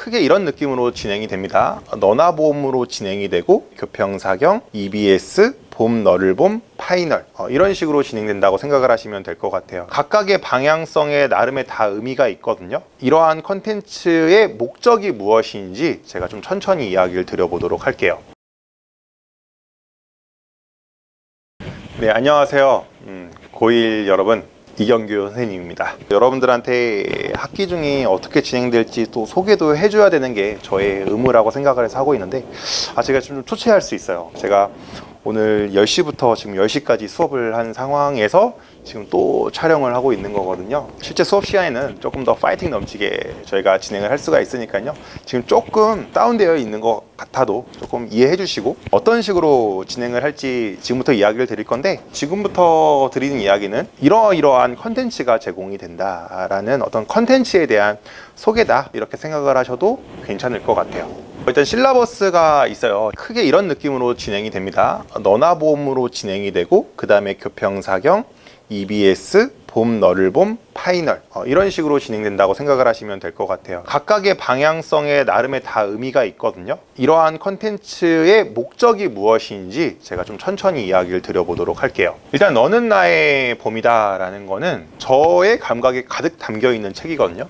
크게 이런 느낌으로 진행이 됩니다. 너나 봄으로 진행이 되고 교평사경, EBS, 봄 너를 봄, 파이널 이런 식으로 진행된다고 생각을 하시면 될 것 같아요. 각각의 방향성에 나름의 다 의미가 있거든요. 이러한 컨텐츠의 목적이 무엇인지 제가 좀 천천히 이야기를 드려보도록 할게요. 네, 안녕하세요. 고1 여러분, 이경규 선생님입니다. 여러분들한테 학기 중이 어떻게 진행될지 또 소개도 해줘야 되는 게 저의 의무라고 생각을 해서 하고 있는데 제가 좀 초췌할 수 있어요. 제가 오늘 10시부터 지금 10시까지 수업을 한 상황에서 지금 또 촬영을 하고 있는 거거든요. 실제 수업 시간에는 조금 더 파이팅 넘치게 저희가 진행을 할 수가 있으니까요. 지금 조금 다운되어 있는 것 같아도 조금 이해해 주시고 어떤 식으로 진행을 할지 지금부터 이야기를 드릴 건데, 지금부터 드리는 이야기는 이러이러한 컨텐츠가 제공이 된다라는 어떤 컨텐츠에 대한 소개다, 이렇게 생각을 하셔도 괜찮을 것 같아요. 일단 실라버스가 있어요. 크게 이런 느낌으로 진행이 됩니다. 너나 봄으로 진행이 되고 그 다음에 교평사경, EBS, 봄 너를 봄, 파이널 이런 식으로 진행된다고 생각을 하시면 될 것 같아요. 각각의 방향성에 나름의 다 의미가 있거든요. 이러한 컨텐츠의 목적이 무엇인지 제가 좀 천천히 이야기를 드려보도록 할게요. 일단 너는 나의 봄이다 라는 거는 저의 감각이 가득 담겨 있는 책이거든요.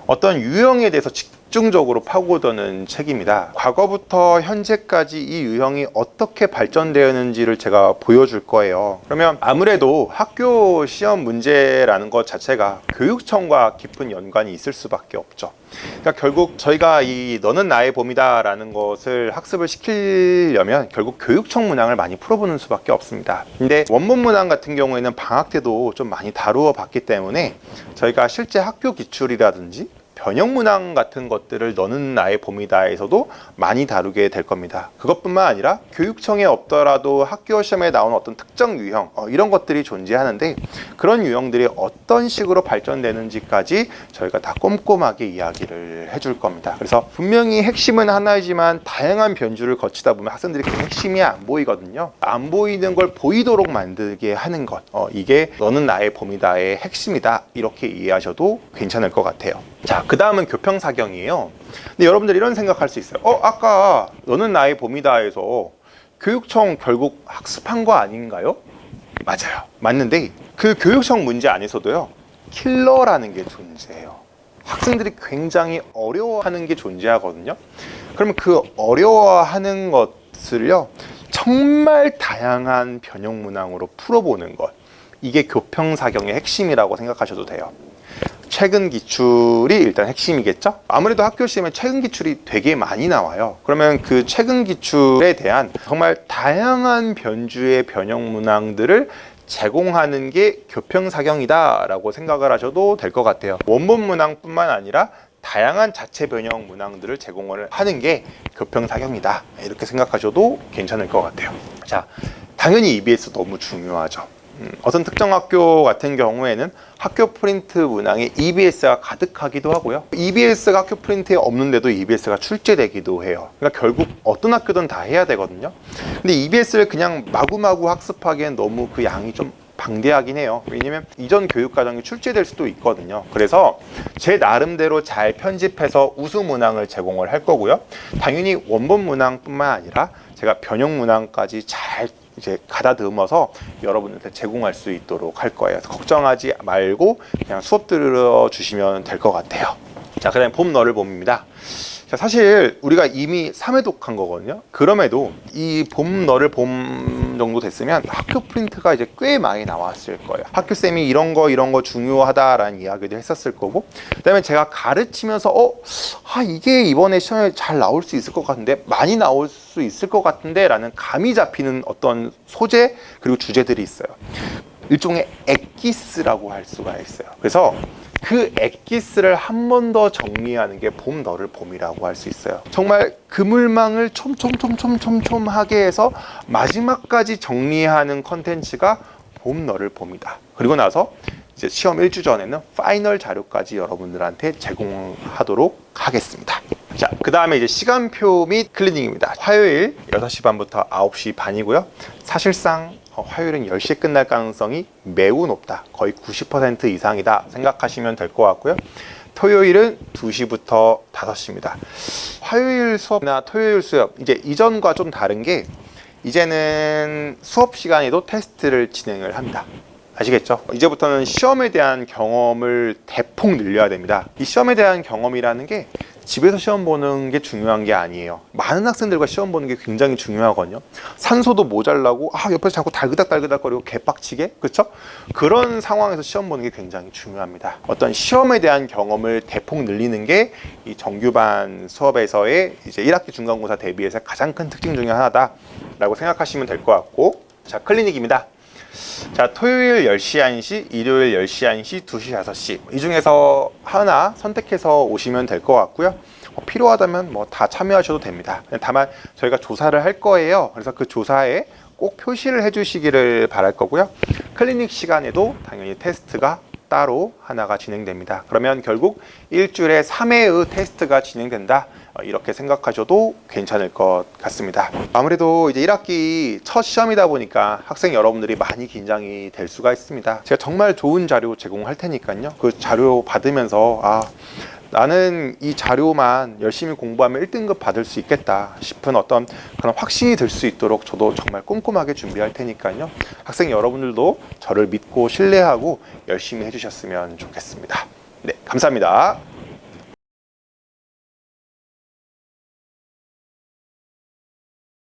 어떤 유형에 대해서 집중적으로 파고드는 책입니다. 과거부터 현재까지 이 유형이 어떻게 발전되었는지를 제가 보여줄 거예요. 그러면 아무래도 학교 시험 문제라는 것 자체가 교육청과 깊은 연관이 있을 수밖에 없죠. 그러니까 결국 저희가 이 너는 나의 봄이다 라는 것을 학습을 시키려면 결국 교육청 문항을 많이 풀어보는 수밖에 없습니다. 근데 원문 문항 같은 경우에는 방학 때도 좀 많이 다루어 봤기 때문에 저희가 실제 학교 기출이라든지 변형 문항 같은 것들을 너는 나의 봄이다에서도 많이 다루게 될 겁니다. 그것뿐만 아니라 교육청에 없더라도 학교 시험에 나오는 어떤 특정 유형 이런 것들이 존재하는데, 그런 유형들이 어떤 식으로 발전되는지까지 저희가 다 꼼꼼하게 이야기를 해줄 겁니다. 그래서 분명히 핵심은 하나이지만 다양한 변주를 거치다 보면 학생들이 그 핵심이 안 보이거든요. 안 보이는 걸 보이도록 만들게 하는 것, 이게 너는 나의 봄이다의 핵심이다, 이렇게 이해하셔도 괜찮을 것 같아요. 자, 그 다음은 교평사경이에요. 근데 여러분들 이런 생각할 수 있어요. 아까 너는 나의 봄이다에서 교육청 결국 학습한 거 아닌가요? 맞아요. 맞는데 그 교육청 문제 안에서도요, 킬러라는 게 존재해요. 학생들이 굉장히 어려워하는 게 존재하거든요. 그러면 그 어려워하는 것을요, 정말 다양한 변형 문항으로 풀어보는 것, 이게 교평사경의 핵심이라고 생각하셔도 돼요. 최근 기출이 일단 핵심이겠죠? 아무래도 학교 시험에 최근 기출이 되게 많이 나와요. 그러면 그 최근 기출에 대한 정말 다양한 변주의 변형 문항들을 제공하는 게 교평사경이다 라고 생각을 하셔도 될 것 같아요. 원본 문항뿐만 아니라 다양한 자체 변형 문항들을 제공을 하는 게 교평사경이다, 이렇게 생각하셔도 괜찮을 것 같아요. 자, 당연히 EBS 너무 중요하죠. 어떤 특정 학교 같은 경우에는 학교 프린트 문항에 EBS가 가득하기도 하고요. EBS가 학교 프린트에 없는데도 EBS가 출제되기도 해요. 그러니까 결국 어떤 학교든 다 해야 되거든요. 근데 EBS를 그냥 마구마구 학습하기엔 너무 그 양이 좀 방대하긴 해요. 왜냐면 이전 교육과정이 출제될 수도 있거든요. 그래서 제 나름대로 잘 편집해서 우수 문항을 제공을 할 거고요. 당연히 원본 문항뿐만 아니라 제가 변형 문항까지 잘 이제 가다듬어서 여러분한테 제공할 수 있도록 할 거예요. 걱정하지 말고 그냥 수업 들어주시면 될 것 같아요. 자, 그 다음에 봄 너를 봄입니다. 자, 사실 우리가 이미 3회 독한 거거든요. 그럼에도 이 봄 너를 봄 정도 됐으면 학교 프린트가 이제 꽤 많이 나왔을 거예요. 학교쌤이 이런 거 중요하다라는 이야기도 했었을 거고, 그 다음에 제가 가르치면서 이게 이번에 시험에 잘 나올 수 있을 것 같은데, 많이 나올 수 있을 것 같은데 라는 감이 잡히는 어떤 소재 그리고 주제들이 있어요. 일종의 엑기스라고 할 수가 있어요. 그래서 그 엑기스를 한 번 더 정리하는 게 봄 너를 봄이라고 할 수 있어요. 정말 그물망을 촘촘하게 해서 마지막까지 정리하는 컨텐츠가 봄 너를 봄이다. 그리고 나서 이제 시험 1주 전에는 파이널 자료까지 여러분들한테 제공하도록 하겠습니다. 자, 그 다음에 이제 시간표 및 클리닝입니다. 화요일 6시 반부터 9시 반이고요. 사실상 화요일은 10시에 끝날 가능성이 매우 높다. 거의 90% 이상이다 생각하시면 될 것 같고요. 토요일은 2시부터 5시입니다. 화요일 수업이나 토요일 수업, 이제 이전과 좀 다른 게 이제는 수업 시간에도 테스트를 진행을 합니다. 아시겠죠? 이제부터는 시험에 대한 경험을 대폭 늘려야 됩니다. 이 시험에 대한 경험이라는 게 집에서 시험 보는 게 중요한 게 아니에요. 많은 학생들과 시험 보는 게 굉장히 중요하거든요. 산소도 모자라고 옆에서 자꾸 달그닥달그닥거리고 개빡치게, 그렇죠? 그런 상황에서 시험 보는 게 굉장히 중요합니다. 어떤 시험에 대한 경험을 대폭 늘리는 게 이 정규반 수업에서의 이제 1학기 중간고사 대비해서 가장 큰 특징 중에 하나다라고 생각하시면 될 것 같고, 자, 클리닉입니다. 자, 토요일 10시 1시, 일요일 10시 1시, 2시 5시 이 중에서 하나 선택해서 오시면 될 것 같고요. 필요하다면 뭐 다 참여하셔도 됩니다. 다만 저희가 조사를 할 거예요. 그래서 그 조사에 꼭 표시를 해주시기를 바랄 거고요. 클리닉 시간에도 당연히 테스트가 따로 하나가 진행됩니다. 그러면 결국 일주일에 3회의 테스트가 진행된다, 이렇게 생각하셔도 괜찮을 것 같습니다. 아무래도 이제 1학기 첫 시험이다 보니까 학생 여러분들이 많이 긴장이 될 수가 있습니다. 제가 정말 좋은 자료 제공할 테니까요. 그 자료 받으면서 나는 이 자료만 열심히 공부하면 1등급 받을 수 있겠다 싶은 어떤 그런 확신이 들 수 있도록 저도 정말 꼼꼼하게 준비할 테니까요. 학생 여러분들도 저를 믿고 신뢰하고 열심히 해주셨으면 좋겠습니다. 네, 감사합니다.